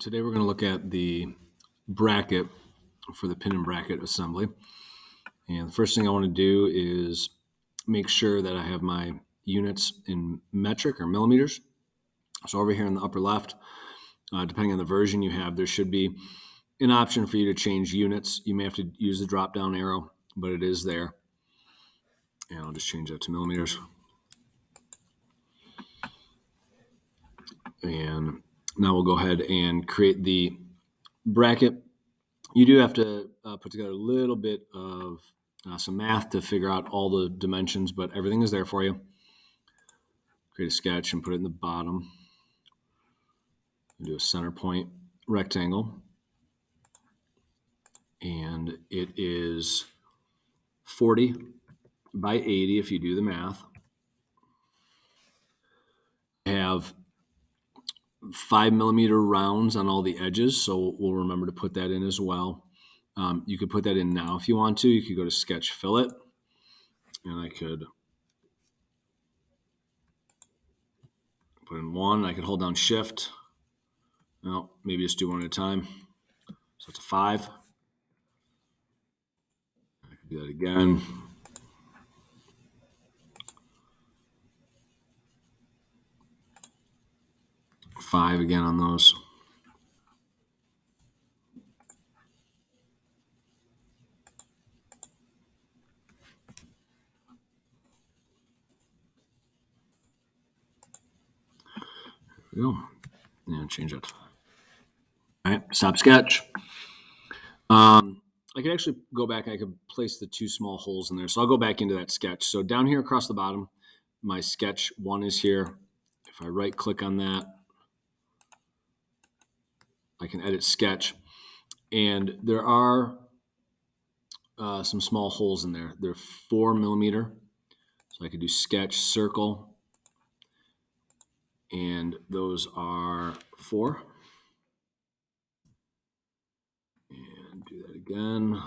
Today we're going to look at the bracket for the pin and bracket assembly. And the first thing I want to do is make sure that I have my units in metric or millimeters. So over here in the upper left, depending on the version you have, there should be an option for you to change units. You may have to use the drop-down arrow, but it is there. And I'll just change that to millimeters. And now we'll go ahead and create the bracket. You do have to put together a little bit of some math to figure out all the dimensions, but everything is there for you. Create a sketch and put it in the bottom. Do a center point rectangle. And it is 40 by 80 if you do the math. I have 5 millimeter rounds on all the edges, so we'll remember to put that in as well. You could put that in now if you want to. You could go to Sketch Fillet, and I could put in one. I could hold down Shift. No, maybe just do one at a time. So it's a 5. I could do that again. Five again on those. There we go. And change that to 5. All right, stop sketch. I could actually go back and I could place the 2 small holes in there. So I'll go back into that sketch. So down here across the bottom, my sketch 1 is here. If I right click on that, I can edit sketch. And there are some small holes in there. They're 4 millimeter. So I could do sketch, circle, and those are 4. And do that again.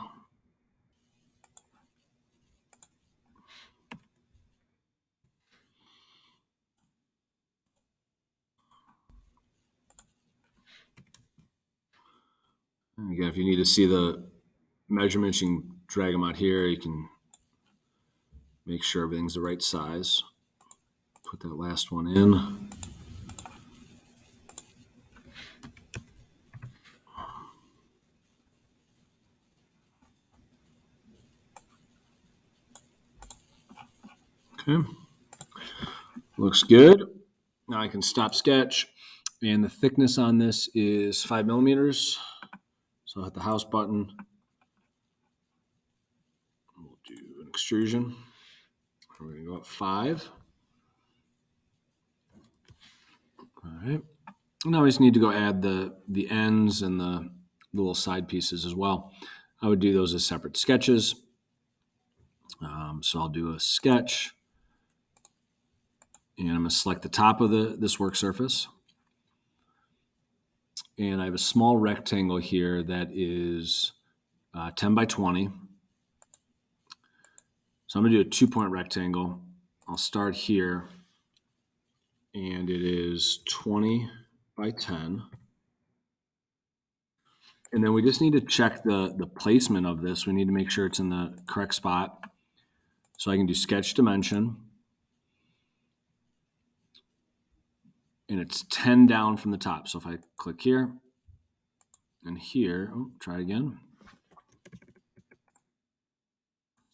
And again, if you need to see the measurements, you can drag them out here. You can make sure everything's the right size. Put that last one in. Okay, looks good. Now I can stop sketch, and the thickness on this is 5 millimeters. So I'll hit the house button. We'll do an extrusion. We're going to go up 5. All right. Now we just need to go add the ends and the little side pieces as well. I would do those as separate sketches. So I'll do a sketch. And I'm going to select the top of this work surface. And I have a small rectangle here that is 10 by 20. So I'm going to do a 2-point rectangle. I'll start here. And it is 20 by 10. And then we just need to check the placement of this. We need to make sure it's in the correct spot. So I can do sketch dimension. And it's 10 down from the top. So if I click here and here, try again.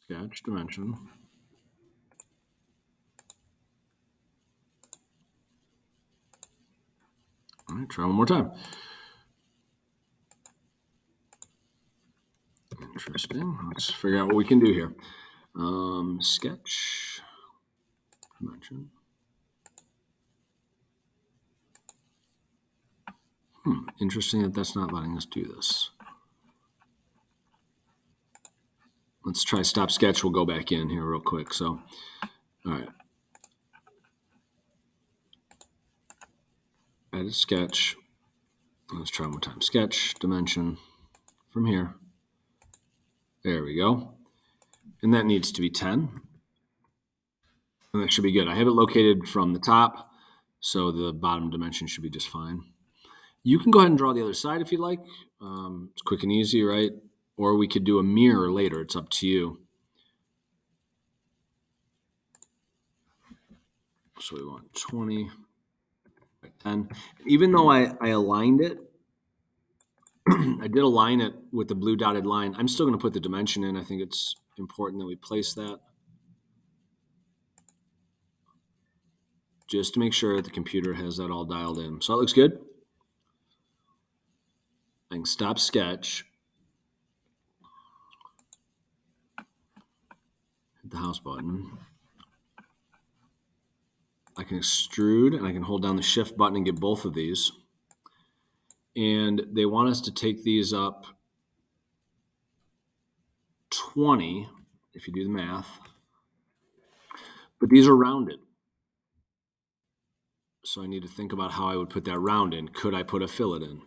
Sketch dimension. All right, try one more time. Interesting. Let's figure out what we can do here. Sketch dimension. Interesting that that's not letting us do this. Let's try stop sketch. We'll go back in here real quick. So, all right. Edit sketch. Let's try one more time. Sketch dimension from here. There we go. And that needs to be 10. And that should be good. I have it located from the top, so the bottom dimension should be just fine. You can go ahead and draw the other side if you'd like. It's quick and easy, right? Or we could do a mirror later. It's up to you. So we want 20 by 10. Even though I aligned it, I did align it with the blue dotted line. I'm still going to put the dimension in. I think it's important that we place that just to make sure that the computer has that all dialed in. So that looks good. I can stop sketch. Hit the house button. I can extrude and I can hold down the shift button and get both of these. And they want us to take these up 20, if you do the math. But these are rounded. So I need to think about how I would put that round in. Could I put a fillet in?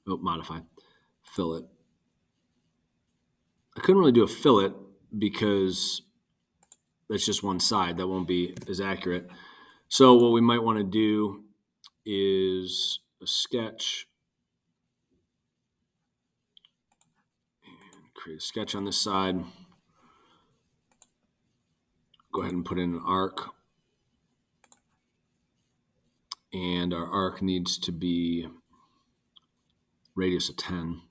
Oh, modify. Fillet. I couldn't really do a fillet because that's just one side. That won't be as accurate. So what we might want to do is a sketch. And create a sketch on this side. Go ahead and put in an arc. And our arc needs to be radius of 10.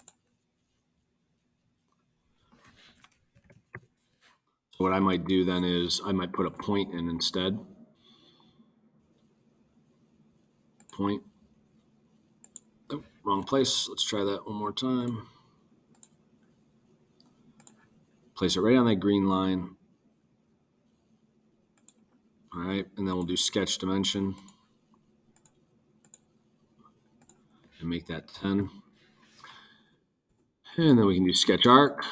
So what I might do then is I might put a point in instead. Point. Oh, wrong place. Let's try that one more time. Place it right on that green line. All right, and then we'll do sketch dimension and make that 10. And then we can do sketch arc,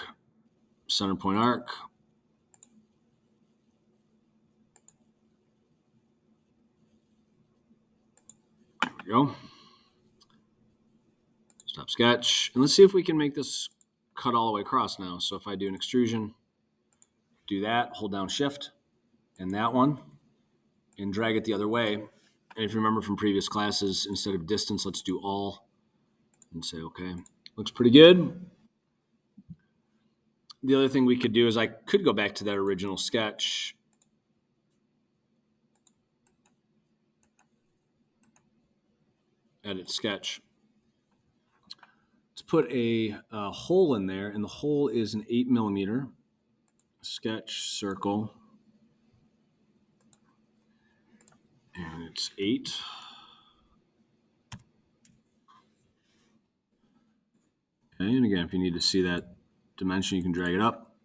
center point arc. There we go. Stop sketch. And let's see if we can make this cut all the way across now. So if I do an extrusion, do that, hold down shift, and that one, and drag it the other way. And if you remember from previous classes, instead of distance, let's do all and say, okay, looks pretty good. The other thing we could do is I could go back to that original sketch. Edit sketch. Let's put a hole in there, and the hole is an 8mm. Sketch circle. And it's 8. Okay, and again, if you need to see that dimension, you can drag it up.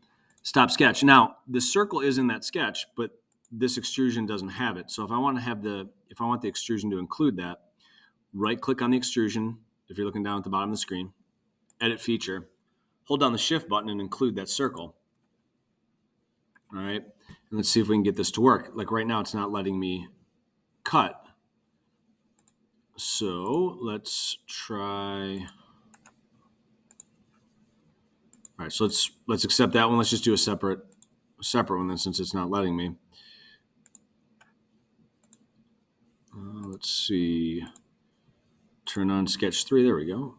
Stop sketch. Now, the circle is in that sketch, but this extrusion doesn't have it. So if I want the extrusion to include that, right-click on the extrusion, if you're looking down at the bottom of the screen, edit feature, hold down the shift button and include that circle. All right, and let's see if we can get this to work. Like right now, it's not letting me cut. So let's try. All right, so let's accept that one. Let's just do a separate one then, since it's not letting me. Let's see. Turn on sketch 3. There we go.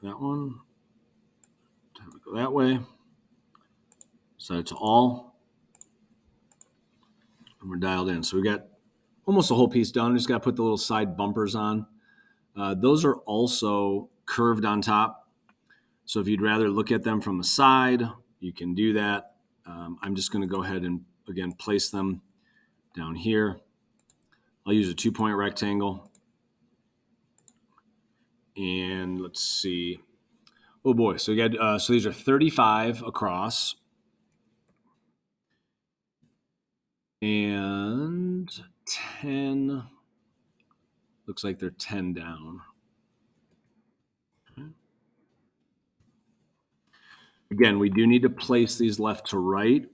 That one. Have it go that way. Set it to all. And we're dialed in. So we got almost the whole piece done. We just got to put the little side bumpers on. Those are also curved on top. So if you'd rather look at them from the side, you can do that. I'm just going to go ahead and, again, place them down here. I'll use a 2-point rectangle. And let's see. Oh, boy. So, we got, so these are 35 across. And 10. Looks like they're 10 down. Again, we do need to place these left to right.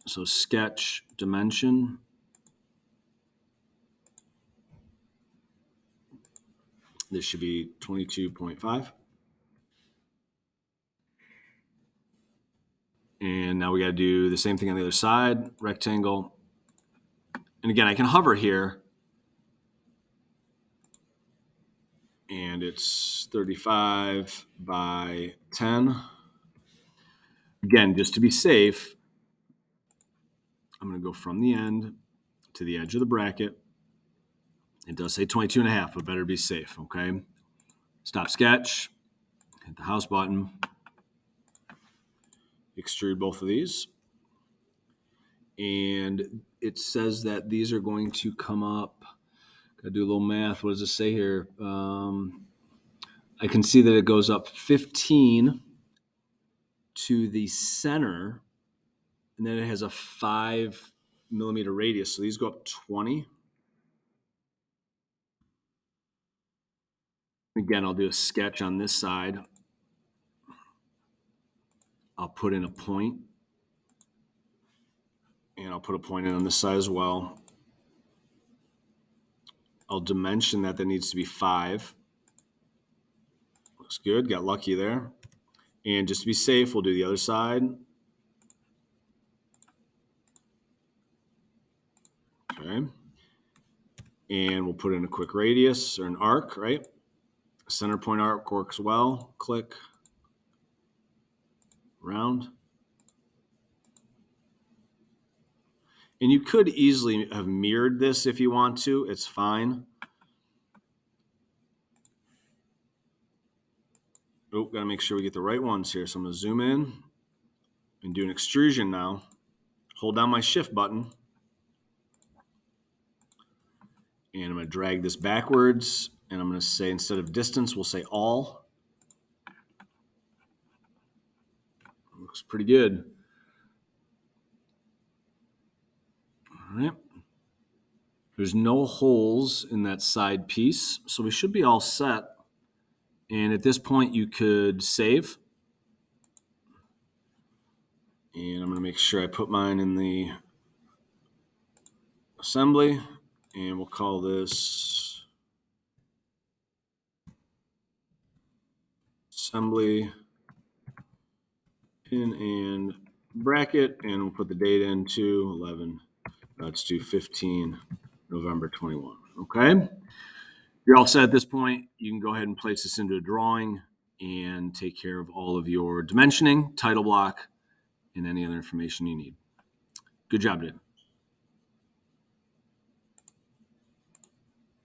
So sketch dimension. This should be 22.5. And now we got to do the same thing on the other side, rectangle. And again, I can hover here and it's 35 by 10. Again, just to be safe, I'm going to go from the end to the edge of the bracket. It does say 22 and a half, but better be safe, okay? Stop sketch, hit the house button, extrude both of these. And it says that these are going to come up. Gotta do a little math. What does it say here? I can see that it goes up 15 to the center, and then it has a 5 millimeter radius. So these go up 20. Again, I'll do a sketch on this side. I'll put in a point, and I'll put a point in on this side as well. I'll dimension that needs to be 5. Looks good. Got lucky there. And just to be safe, we'll do the other side. Okay. And we'll put in a quick radius or an arc, right? Center point arc works well. Click. Round. And you could easily have mirrored this if you want to. It's fine. Oh, got to make sure we get the right ones here. So I'm going to zoom in and do an extrusion now. Hold down my shift button. And I'm going to drag this backwards. And I'm going to say, instead of distance, we'll say all. Looks pretty good. All right. There's no holes in that side piece, so we should be all set. And at this point, you could save. And I'm going to make sure I put mine in the assembly, and we'll call this assembly pin and bracket, and we'll put the date in to 11. Let's do 15 November 21. Okay. You're all set at this point. You can go ahead and place this into a drawing and take care of all of your dimensioning, title block, and any other information you need. Good job, dude.